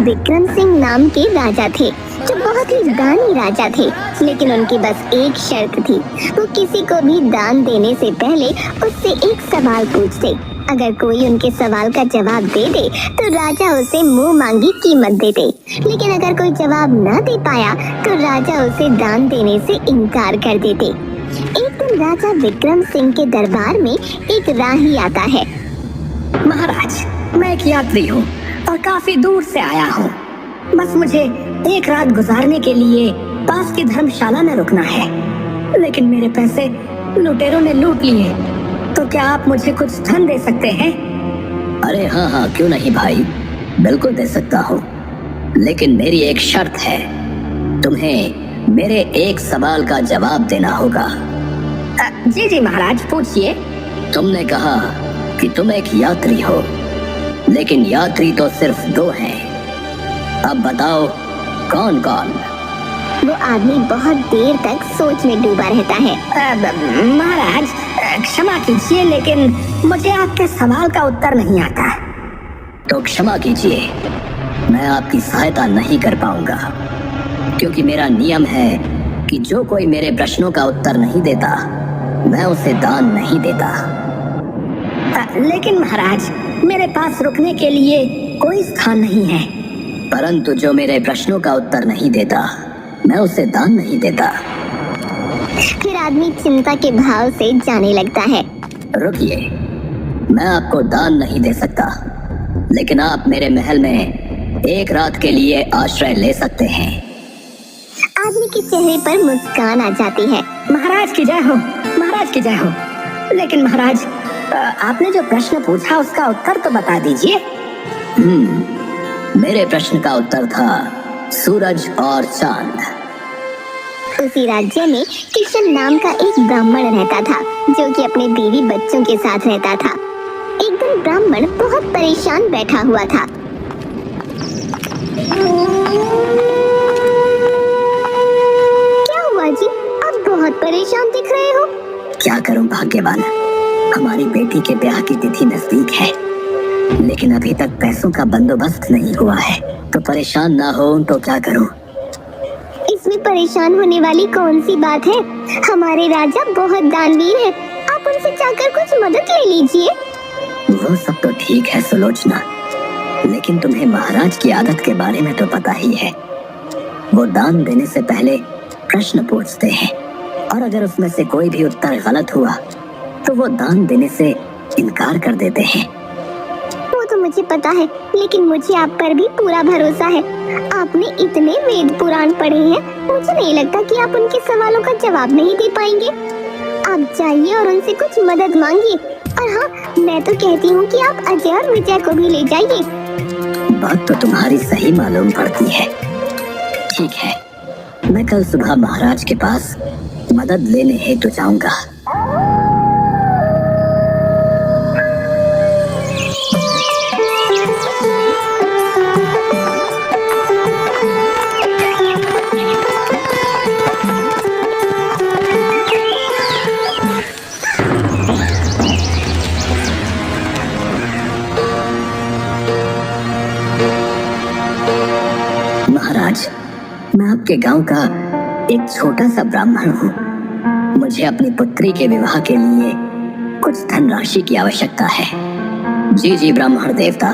विक्रम सिंह नाम के राजा थे जो बहुत ही दानी राजा थे, लेकिन उनकी बस एक शर्त थी। वो किसी को भी दान देने से पहले उससे एक सवाल पूछते। अगर कोई उनके सवाल का जवाब दे दे तो राजा उसे मुंह मांगी कीमत देते, लेकिन अगर कोई जवाब न दे पाया तो राजा उसे दान देने से इनकार कर देते। एक दिन राजा विक्रम सिंह के दरबार में एक राही आता है। महाराज, मैं एक यात्री हूँ और काफी दूर से आया हूँ। बस मुझे एक रात गुजारने के लिए पास की धर्मशाला में रुकना है, लेकिन मेरे पैसे लुटेरों ने लूट लिए। तो क्या आप मुझे कुछ धन दे सकते हैं? अरे हाँ हाँ, क्यों नहीं भाई, बिल्कुल दे सकता हूँ, लेकिन मेरी एक शर्त है। तुम्हें मेरे एक सवाल का जवाब देना होगा। जी जी महाराज, पूछिए। तुमने कहा कि तुम एक यात्री हो, लेकिन यात्री तो सिर्फ दो हैं। अब बताओ कौन कौन? वो आदमी बहुत देर तक सोच में डूबा रहता है। महाराज, क्षमा कीजिए, लेकिन मुझे आपके सवाल का उत्तर नहीं आता। तो क्षमा कीजिए, मैं आपकी सहायता नहीं कर पाऊंगा, क्योंकि मेरा नियम है कि जो कोई मेरे प्रश्नों का उत्तर नहीं देता मैं उसे दान नहीं देता। लेकिन महाराज, मेरे पास रुकने के लिए कोई स्थान नहीं है। परंतु जो मेरे प्रश्नों का उत्तर नहीं देता मैं उसे दान नहीं देता। फिर आदमी चिंता के भाव से जाने लगता है। रुकिए, मैं आपको दान नहीं दे सकता, लेकिन आप मेरे महल में एक रात के लिए आश्रय ले सकते हैं। आदमी के चेहरे पर मुस्कान आ जाती है। महाराज की जय हो, महाराज की जय हो। लेकिन महाराज, आपने जो प्रश्न पूछा उसका उत्तर तो बता दीजिए। मेरे प्रश्न का उत्तर था सूरज और चांद। उसी राज्य में किशन नाम का एक ब्राह्मण रहता था, जो कि अपने बीवी बच्चों के साथ रहता था। एक दिन ब्राह्मण बहुत परेशान बैठा हुआ था। क्या हुआ जी, आप बहुत परेशान दिख रहे हो? क्या करूं भाग्यवान, हमारी बेटी के ब्याह की तिथि नजदीक है, लेकिन अभी तक पैसों का बंदोबस्त नहीं हुआ है। तो परेशान ना हो तो क्या करूं? इसमें परेशान होने वाली कौन सी बात है? हमारे राजा बहुत दानवीर हैं। आप उनसे जाकर कुछ मदद ले लीजिए। वो सब तो ठीक है सुलोचना, लेकिन तुम्हें महाराज की आदत के बारे में तो पता ही है। वो दान देने से पहले प्रश्न पूछते हैं, और अगर उसमें से कोई भी उत्तर गलत हुआ तो वो दान देने से इनकार कर देते हैं। वो तो मुझे पता है, लेकिन मुझे आप पर भी पूरा भरोसा है। आपने इतने वेद पुराण पढ़े हैं, मुझे नहीं लगता कि आप उनके सवालों का जवाब नहीं दे पाएंगे। आप जाइए और उनसे कुछ मदद मांगिए। और हाँ, मैं तो कहती हूँ कि आप अजय और विजय को भी ले जाइए। बात तो तुम्हारी सही मालूम पड़ती है। ठीक है, मैं कल सुबह महाराज के पास मदद लेने हेतु जाऊंगा। महाराज, मैं आपके गांव का एक छोटा सा ब्राह्मण हूँ। मुझे अपनी पुत्री के विवाह के लिए कुछ धनराशि की आवश्यकता है। जी जी ब्राह्मण देवता,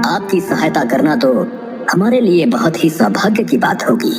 आपकी सहायता करना तो हमारे लिए बहुत ही सौभाग्य की बात होगी।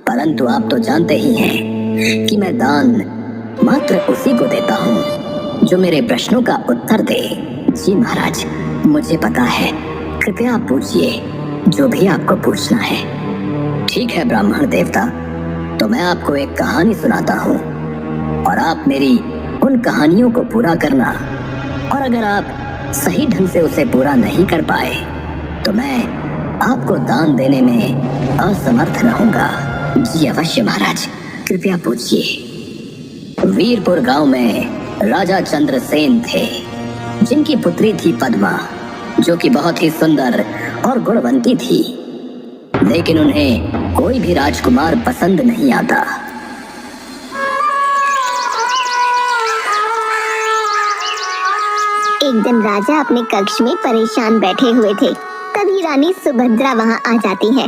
परंतु आप तो जानते ही हैं कि मैं दान मात्र उसी को देता हूँ जो मेरे प्रश्नों का उत्तर दे। जी महाराज, मुझे पता है, कृपया आप पूछिए जो भी आपको पूछना है। ठीक है ब्राह्मण देवता, तो मैं आपको एक कहानी सुनाता हूँ और आप मेरी उन कहानियों को पूरा करना, और अगर आप सही ढंग से उसे पूरा नहीं कर पाए तो मैं आपको दान देने में असमर्थ रहूंगा। जी अवश्य महाराज, कृपया पूछिए। वीरपुर गांव में राजा चंद्रसेन थे, जिनकी पुत्री थी पद्मा, जो कि बहुत ही सुंदर और गुणवंती थी, लेकिन उन्हें कोई भी राजकुमार पसंद नहीं आता। एक दिन राजा अपने कक्ष में परेशान बैठे हुए थे। तभी रानी सुभद्रा वहां आ जाती है।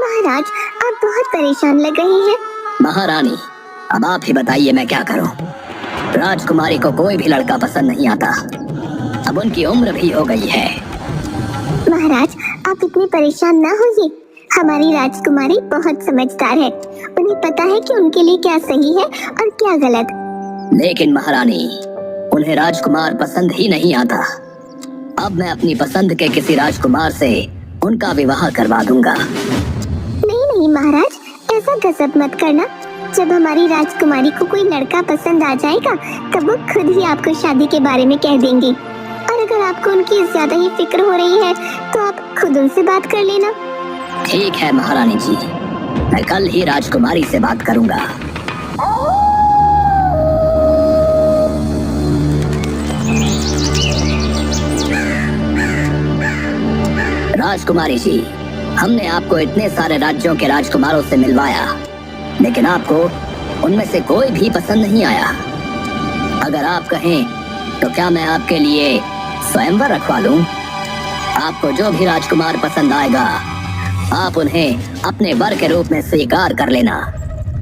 महाराज, आप बहुत परेशान लग रहे हैं। महारानी, अब आप ही बताइए मैं क्या करूं। राजकुमारी को कोई भी लड़का पसंद नहीं आता। अब उनकी उम्र भी हो गई है। महाराज, आप इतने परेशान ना होइए। हमारी राजकुमारी बहुत समझदार है। उन्हें पता है कि उनके लिए क्या सही है और क्या गलत। लेकिन महारानी, उन्हें राजकुमार पसंद ही नहीं आता। अब मैं अपनी पसंद के किसी राजकुमार से उनका विवाह करवा दूंगा। नहीं नहीं महाराज, ऐसा गजब मत करना। जब हमारी राजकुमारी को कोई लड़का पसंद आ जाएगा तब वो खुद ही आपको शादी के बारे में कह देंगी। और अगर आपको उनकी ज्यादा ही फिक्र हो रही है तो आप खुद उनसे बात कर लेना। ठीक है महारानी जी, मैं कल ही राजकुमारी से बात करूंगा। राजकुमारी जी, हमने आपको इतने सारे राज्यों के राजकुमारों से मिलवाया, लेकिन आपको उनमें से कोई भी पसंद नहीं आया। अगर आप कहें तो क्या मैं आपके लिए स्वयंवर रखवा लूं? आपको जो भी राजकुमार पसंद आएगा आप उन्हें अपने वर के रूप में स्वीकार कर लेना।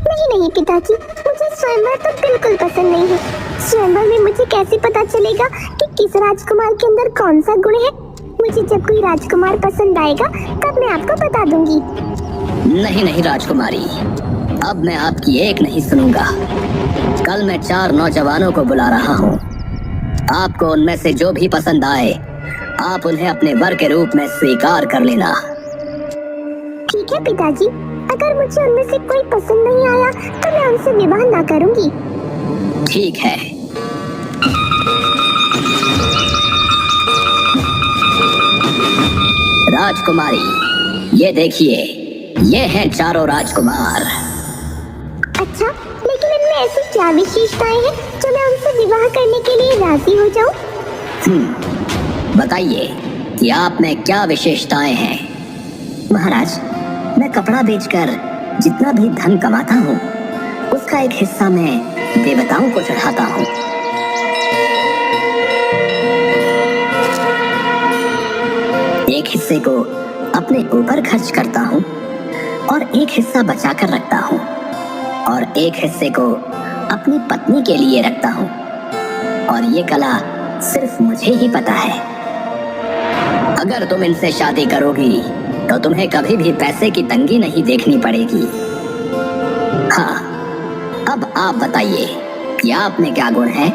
नहीं नहीं पिताजी, मुझे स्वयंवर तो बिल्कुल पसंद नहीं है। स्वयंवर में मुझे कैसे पता चलेगा कि किस राजकुमार के अंदर कौन सा गुण है? मुझे जब कोई राजकुमार पसंद आएगा तब मैं आपको बता दूंगी। नहीं नहीं राजकुमारी, अब मैं आपकी एक नहीं सुनूंगा। कल मैं 4 नौजवानों को बुला रहा हूँ। आपको उनमें से जो भी पसंद आए आप उन्हें अपने वर के रूप में स्वीकार कर लेना। ठीक है पिताजी, अगर मुझे उनमें से कोई पसंद नहीं आया तो मैं उनसे विवाह ना करूंगी। ठीक है। राजकुमारी, ये देखिए, ये हैं 4 राजकुमार। अच्छा, लेकिन इनमें ऐसी क्या विशेषताएं हैं जो मैं उनसे विवाह करने के लिए राजी हो जाऊं? बताइए कि आप में क्या विशेषताएं हैं? महाराज, मैं कपड़ा बेचकर जितना भी धन कमाता हूँ उसका एक हिस्सा मैं देवताओं को चढ़ाता हूँ। एक हिस्से को अपने ऊपर खर्च करता हूँ और एक हिस्सा बचा कर रखता हूँ और एक हिस्से को अपनी पत्नी के लिए रखता हूँ। और ये कला सिर्फ मुझे ही पता है। अगर तुम इनसे शादी करोगी तो तुम्हें कभी भी पैसे की तंगी नहीं देखनी पड़ेगी। हाँ, अब आप बताइए कि आप में क्या गुण है?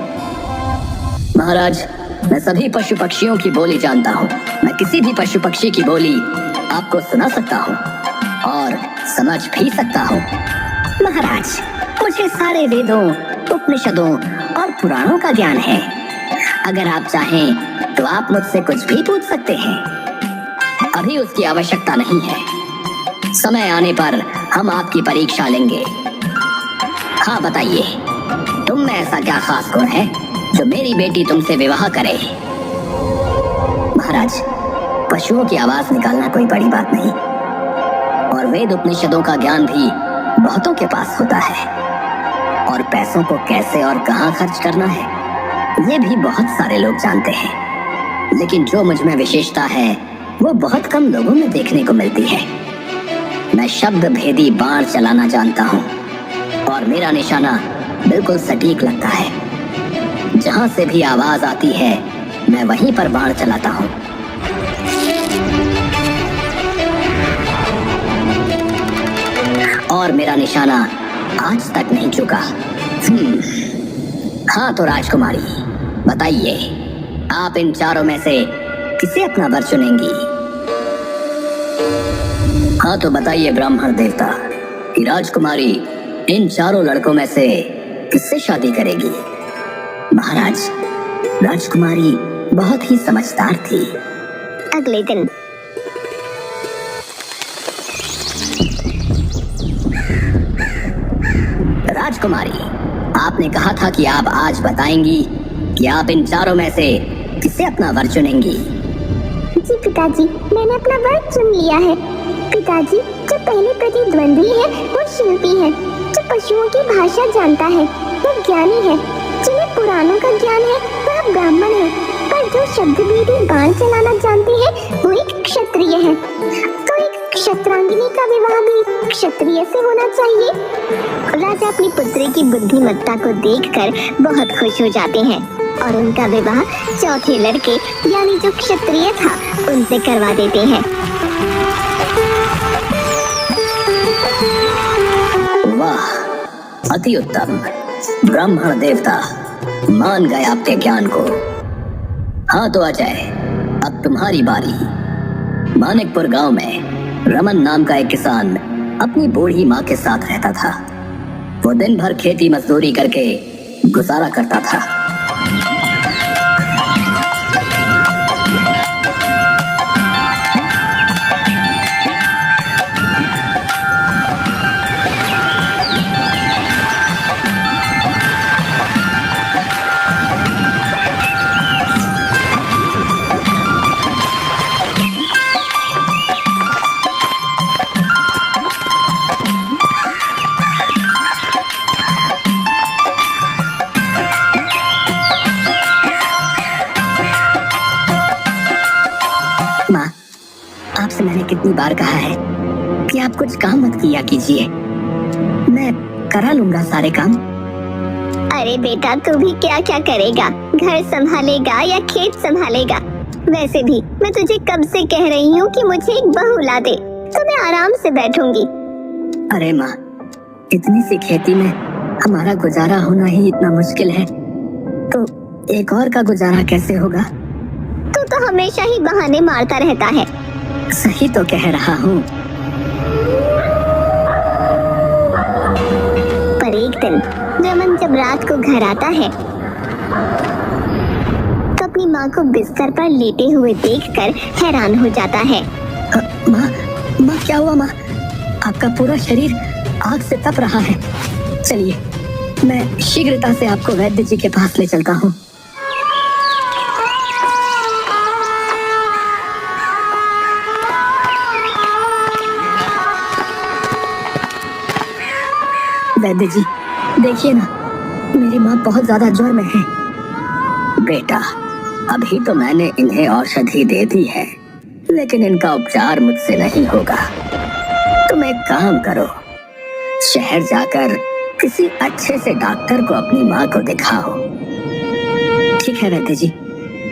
महाराज, मैं सभी पशु पक्षियों की बोली जानता हूँ। मैं किसी भी पशु पक्षी की बोली आपको सुना सकता हूँ और समझ भी सकता हूँ। महाराज, मुझे सारे वेदों, उपनिषदों और पुराणों का ज्ञान है। अगर आप चाहें तो आप मुझसे कुछ भी पूछ सकते हैं। अभी उसकी आवश्यकता नहीं है। समय आने पर हम आपकी परीक्षा लेंगे। हाँ बताइए, तुम में ऐसा क्या खास गुण है जो मेरी बेटी तुमसे विवाह करे? महाराज, पशुओं की आवाज निकालना कोई बड़ी बात नहीं और वेद उपनिषदों का ज्ञान भी बहुतों के पास होता है। और पैसों को कैसे और कहाँ खर्च करना है ये भी बहुत सारे लोग जानते हैं। लेकिन जो मुझ में विशेषता है वो बहुत कम लोगों में देखने को मिलती है। मैं शब्द भेदी बाण चलाना जानता हूँ और मेरा निशाना बिल्कुल सटीक लगता है। जहाँ से भी आवाज आती है मैं वहीं पर बाण चलाता हूँ। और मेरा निशाना आज तक नहीं चुका। हाँ तो राजकुमारी, बताइए, आप इन 4 में से किसे अपना वर चुनेंगी? हाँ तो बताइए ब्राह्मण देवता कि राजकुमारी इन 4 लड़कों में से किससे शादी करेगी? महाराज, राजकुमारी बहुत ही समझदार थी। अगले दिन राजकुमारी, आपने कहा था कि आप आज बताएंगी कि आप इन 4 में से किसे अपना वर चुनेंगी। जी पिताजी, मैंने अपना वर चुन लिया है। पिताजी, जो पहले प्रतिद्वंदी है वो शिल्पी है, जो पशुओं की भाषा जानता है वो ज्ञानी है, जिन्हें पुराणों का ज्ञान है वह ब्राह्मण है, पर जो शब्दभेदी बाण चलाना जानते हैं वो एक क्षत्रिय है, तो एक क्षत्रांगिनी का विवाह भी क्षत्रिय से होना चाहिए। राजा अपनी पुत्री की बुद्धिमत्ता को देखकर बहुत खुश हो जाते हैं और उनका विवाह चौथे लड़के यानी जो क्षत्रिय था उनसे करवा देते हैं। वाह, अति उत्तम। ब्राह्मण देवता मान गए आपके ज्ञान को। हाँ तो अजय, अब तुम्हारी बारी। मानिकपुर गांव में रमन नाम का एक किसान अपनी बूढ़ी माँ के साथ रहता था। वो दिन भर खेती मजदूरी करके गुजारा करता था। माँ, आपसे मैंने कितनी बार कहा है कि आप कुछ काम मत किया कीजिए, मैं करा लूंगा सारे काम। अरे बेटा, तू भी क्या क्या करेगा? घर संभालेगा या खेत संभालेगा? वैसे भी मैं तुझे कब से कह रही हूँ कि मुझे एक बहू ला दे, तो मैं आराम से बैठूंगी। अरे माँ, इतनी सी खेती में हमारा गुजारा होना ही इतना मुश्किल है, तो एक और का गुजारा कैसे होगा? तू तो हमेशा ही बहाने मारता रहता है। सही तो कह रहा हूँ। पर एक दिन रमन जब रात को घर आता है तो अपनी माँ को बिस्तर पर लेटे हुए देखकर हैरान हो जाता है। माँ, माँ क्या हुआ माँ? आपका पूरा शरीर आग से तप रहा है। चलिए, मैं शीघ्रता से आपको वैद्य जी के पास ले चलता हूँ। वैद्य जी, देखिए ना, मेरी माँ बहुत ज्यादा ज्वर में है। बेटा, अभी तो मैंने इन्हें औषधि दे दी है, लेकिन इनका उपचार मुझसे नहीं होगा। तुम एक काम करो, शहर जाकर किसी अच्छे से डॉक्टर को अपनी माँ को दिखाओ। ठीक है वैद्य जी,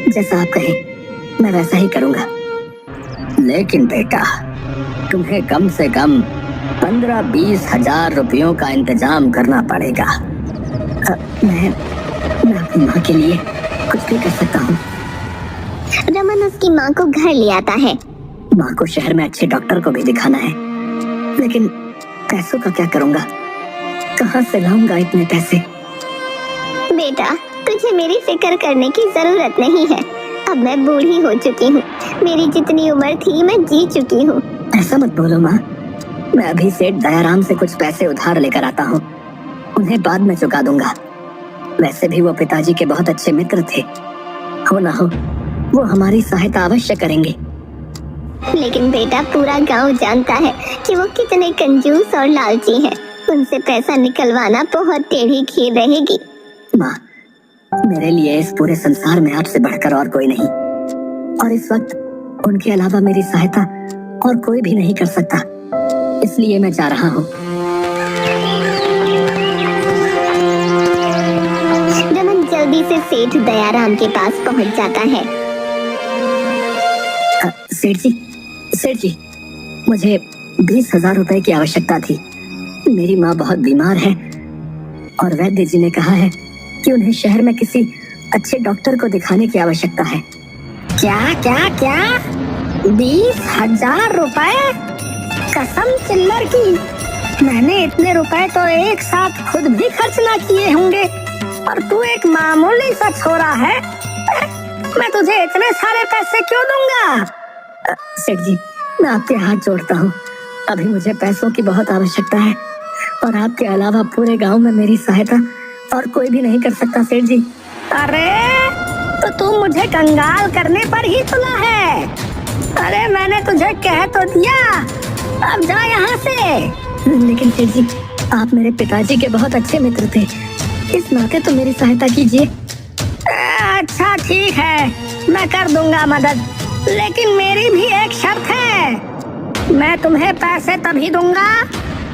जैसा आप कहें मैं वैसा ही करूँगा। लेकिन बेटा, तुम्हें कम से कम 15-20 हजार रुपयों का इंतजाम करना पड़ेगा। मैं अपनी माँ के लिए कुछ भी कर सकता हूँ। रमन उसकी माँ को घर ले आता है। माँ को शहर में अच्छे डॉक्टर को भी दिखाना है, लेकिन पैसों का क्या करूँगा? कहाँ से लाऊंगा इतने पैसे? बेटा, तुझे मेरी फिक्र करने की जरूरत नहीं है। अब मैं बूढ़ी हो चुकी हूँ, मेरी जितनी उम्र थी मैं जी चुकी हूँ। ऐसा मत बोलो माँ, मैं अभी सेठ दयाराम से कुछ पैसे उधार लेकर आता हूँ, उन्हें बाद में चुका दूंगा। वैसे भी वो पिताजी के बहुत अच्छे मित्र थे, हो ना हो वो हमारी सहायता अवश्य करेंगे। लेकिन बेटा, पूरा गांव जानता है कि वो कितने कंजूस और लालची हैं। उनसे पैसा निकलवाना बहुत टेढ़ी खीर रहेगी। माँ, मेरे लिए इस पूरे संसार में आपसे बढ़कर और कोई नहीं, और इस वक्त उनके अलावा मेरी सहायता और कोई भी नहीं कर सकता, इसलिए मैं जा रहा हूँ। रमन जल्दी से सेठ दयाराम के पास पहुँच जाता है। सेठ जी, मुझे 20,000 रुपए की आवश्यकता थी। मेरी माँ बहुत बीमार है और वैद्य जी ने कहा है कि उन्हें शहर में किसी अच्छे डॉक्टर को दिखाने की आवश्यकता है। क्या क्या क्या? 20,000 रुपए? कसम चिल्लर की, मैंने इतने रुपए तो एक साथ खुद भी खर्च ना किए होंगे, और तू एक मामूली सा छोरा है, मैं तुझे इतने सारे पैसे क्यों दूंगा? सेठ जी, मैं आपके हाथ जोड़ता हूँ, अभी मुझे पैसों की बहुत आवश्यकता है, और आपके अलावा पूरे गांव में मेरी सहायता और कोई भी नहीं कर सकता सेठ जी। अरे तो तू मुझे कंगाल करने पर ही तुला है? अरे मैंने तुझे कह तो दिया, अब जा यहाँ से। लेकिन सेठ जी, आप मेरे पिताजी के बहुत अच्छे मित्र थे, इस नाते तो मेरी सहायता कीजिए। अच्छा ठीक है, मैं कर दूंगा मदद, लेकिन मेरी भी एक शर्त है। मैं तुम्हें पैसे तभी दूंगा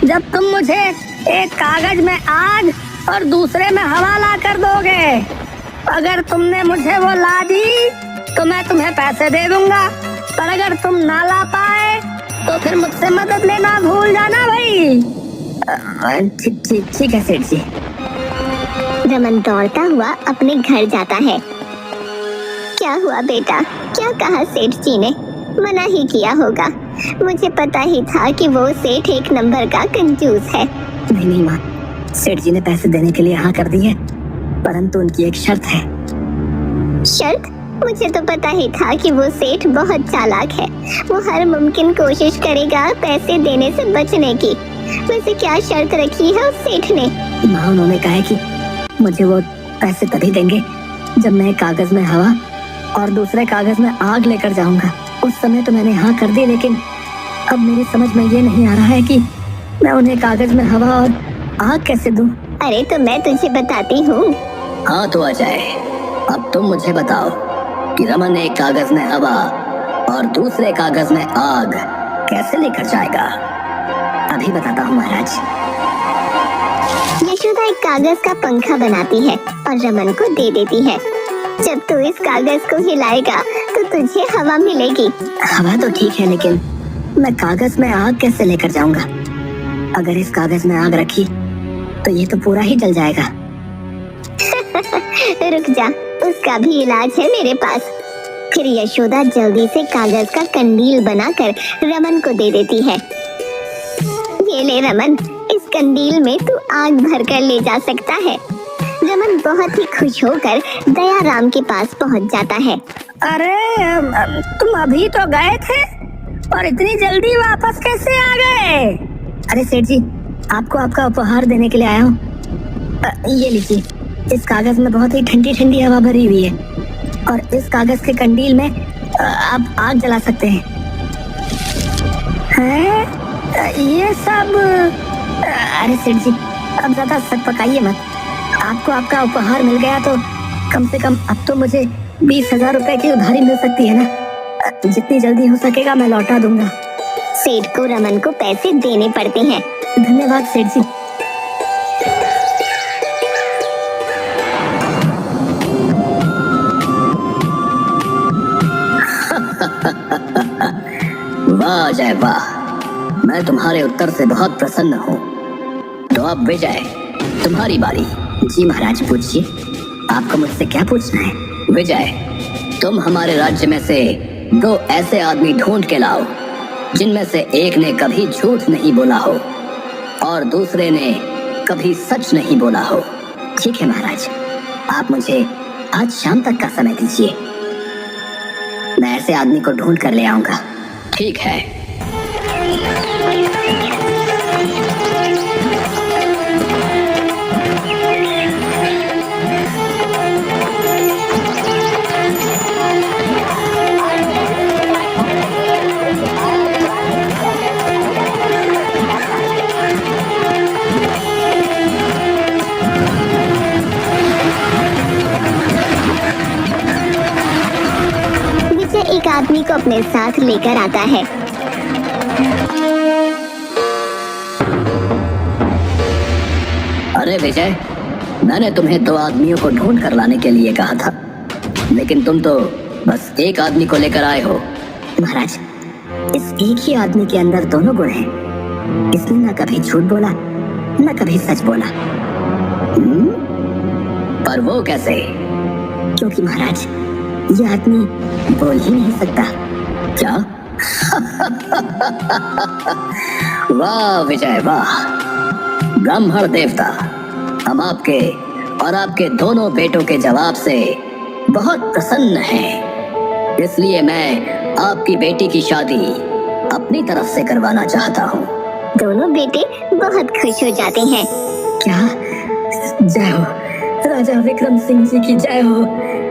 जब तुम मुझे एक कागज में आग और दूसरे में हवा ला कर दोगे। अगर तुमने मुझे वो ला दी तो मैं तुम्हें पैसे दे दूंगा, पर अगर तुम ना ला पाए तो फिर मुझसे मदद लेना भूल जाना भाई। ठीक है सेठ जी। रमन दौड़ता हुआ अपने घर जाता है। क्या हुआ बेटा, क्या कहा सेठ जी ने? मना ही किया होगा, मुझे पता ही था कि वो सेठ एक नंबर का कंजूस है। नहीं माँ, सेठ जी ने पैसे देने के लिए हाँ कर दी है, परंतु उनकी एक शर्त है। शर्त? मुझे तो पता ही था कि वो सेठ बहुत चालाक है। वो हर मुमकिन कोशिश करेगा पैसे देने से बचने की। वैसे क्या शर्त रखी है उस सेठ ने? माँ, उन्होंने कहा है कि मुझे वो पैसे तभी देंगे जब मैं कागज में हवा और दूसरे कागज में आग लेकर जाऊंगा। उस समय तो मैंने हाँ कर दी, लेकिन अब मेरी समझ में ये नहीं आ रहा है कि मैं उन्हें कागज में हवा और आग कैसे दूं। अरे तो मैं तुझे बताती हूँ। हाँ तो आ जाए, अब तुम मुझे बताओ कि रमन एक कागज में हवा और दूसरे कागज में आग कैसे लेकर जाएगा। अभी बताता हूँ महाराज। यशोदा एक कागज का पंखा बनाती है और रमन को दे देती है। जब तू इस कागज को हिलाएगा तो तुझे हवा मिलेगी। हवा तो ठीक है, लेकिन मैं कागज में आग कैसे लेकर जाऊंगा? अगर इस कागज में आग रखी तो ये तो पूरा ही जल जाएगा। रुक जा, उसका भी इलाज है मेरे पास। फिर यशोदा जल्दी से कागज का कंडील बनाकर रमन को दे देती है। ये ले रमन, इस कंडील में तू आग भरकर ले जा सकता है। रमन बहुत ही खुश होकर दयाराम के पास पहुंच जाता है। अरे तुम अभी तो गए थे और इतनी जल्दी वापस कैसे आ गए? अरे सेठ जी, आपको आपका उपहार देने के लिए आया हूँ। ये लीजिए, इस कागज में बहुत ही ठंडी ठंडी हवा भरी हुई है और इस कागज के कंडील में आप आग जला सकते हैं। ये सब? अरे सेठ जी, अब ज्यादा सक पकाइए मत। आपको आपका उपहार मिल गया तो कम से कम अब तो मुझे 20,000 रुपए की उधारी मिल सकती है ना। जितनी जल्दी हो सकेगा मैं लौटा दूंगा। सेठ को रमन को पैसे देने पड़ते हैं। धन्यवाद सेठ जी। वाह जय वाह, मैं तुम्हारे उत्तर से बहुत प्रसन्न हूँ। तो अब विजय, तुम्हारी बारी। जी महाराज, पूछिए, आपको मुझसे क्या पूछना है? विजय, तुम हमारे राज्य में से 2 ऐसे आदमी ढूंढ के लाओ जिनमें से एक ने कभी झूठ नहीं बोला हो और दूसरे ने कभी सच नहीं बोला हो। ठीक है महाराज, आप मुझे आज शाम तक का समय दीजिए, मैं ऐसे आदमी को ढूंढ कर ले आऊंगा। ठीक है। एक आदमी को अपने साथ लेकर आता है। अरे विजय, मैंने तुम्हें 2 आदमियों को ढूंढ कर लाने के लिए कहा था, लेकिन तुम तो बस एक आदमी को लेकर आए हो। महाराज, इस एक ही आदमी के अंदर दोनों गुण हैं। इसने न कभी झूठ बोला न कभी सच बोला। पर वो कैसे? क्योंकि महाराज, ये आदमी बोल ही नहीं सकता। क्या? वाह विजय वाह, ब्राह्मण देवता, हम आपके और आपके दोनों बेटों के जवाब से बहुत प्रसन्न हैं। इसलिए मैं आपकी बेटी की शादी अपनी तरफ से करवाना चाहता हूँ। दोनों बेटे बहुत खुश हो जाते हैं। क्या? जय हो राजा विक्रम सिंह जी की जय हो।